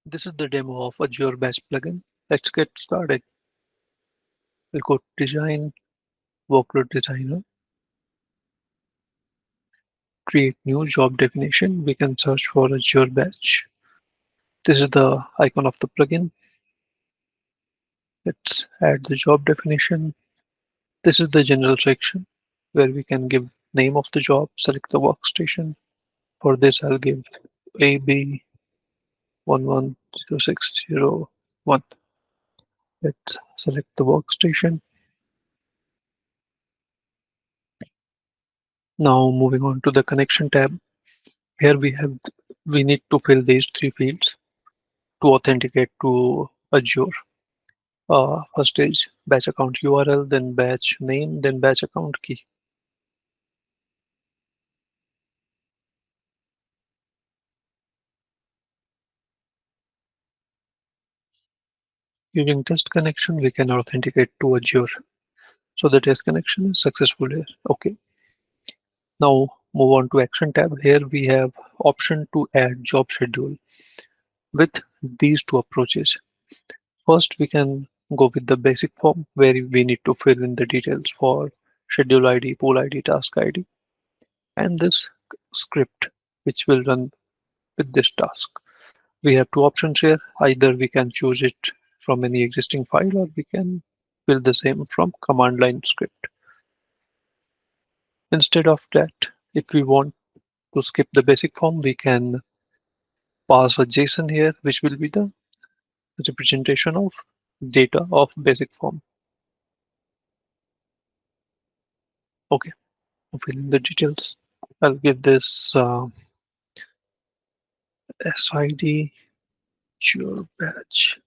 This is the demo of Azure Batch plugin. Let's get started. We'll go to Design, Workload Designer, create new job definition. We can search for Azure Batch. This is the icon of the plugin. Let's add the job definition. This is the general section where we can give name of the job, select the workstation. For this, I'll give AB110601. Let's select the workstation. Now moving on to the connection tab. Here we need to fill these three fields to authenticate to Azure. First is batch account URL, then batch name, then batch account key. Using test connection, we can authenticate to Azure. So the test connection is successful here. Okay. Now move on to action tab. Here we have option to add job schedule with these two approaches. First, we can go with the basic form where we need to fill in the details for schedule ID, pool ID, task ID, and this script which will run with this task. We have two options here. Either we can choose it from any existing file or we can build the same from command line script. Instead of that, if we want to skip the basic form, we can pass a JSON here, which will be the representation of data of basic form. Okay, I'll fill in the details. I'll give this SID your batch.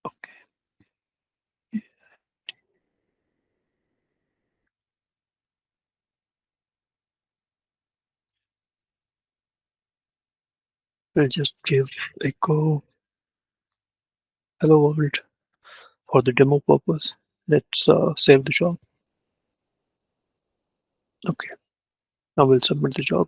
Okay, we'll just give echo hello world for the demo purpose. Let's save the job. Okay, now we'll submit the job.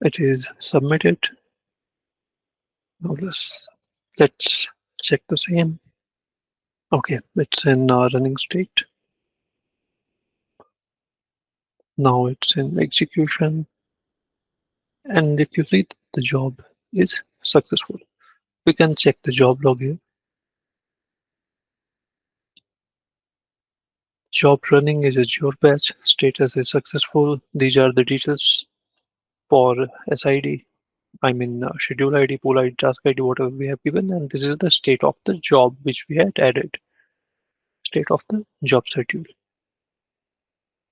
It is submitted. Now let's check the same. Okay, it's in running state. Now it's in execution. And if you see the job is successful, we can check the job log here. Job running is Azure Batch. Status is successful. These are the details for SID. I mean schedule ID, pool ID, task ID, whatever we have given. And this is the state of the job which we had added. State of the job schedule.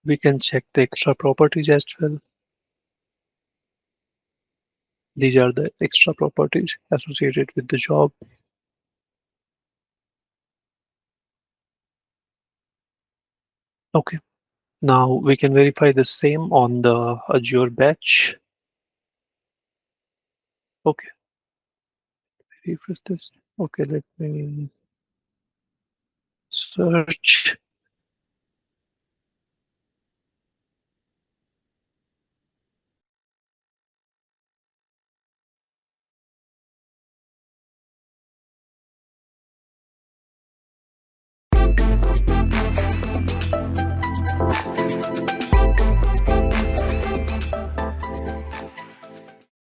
We can check the extra properties as well. These are the extra properties associated with the job. Okay, now we can verify the same on the Azure Batch. Okay, refresh this. Okay, let me search.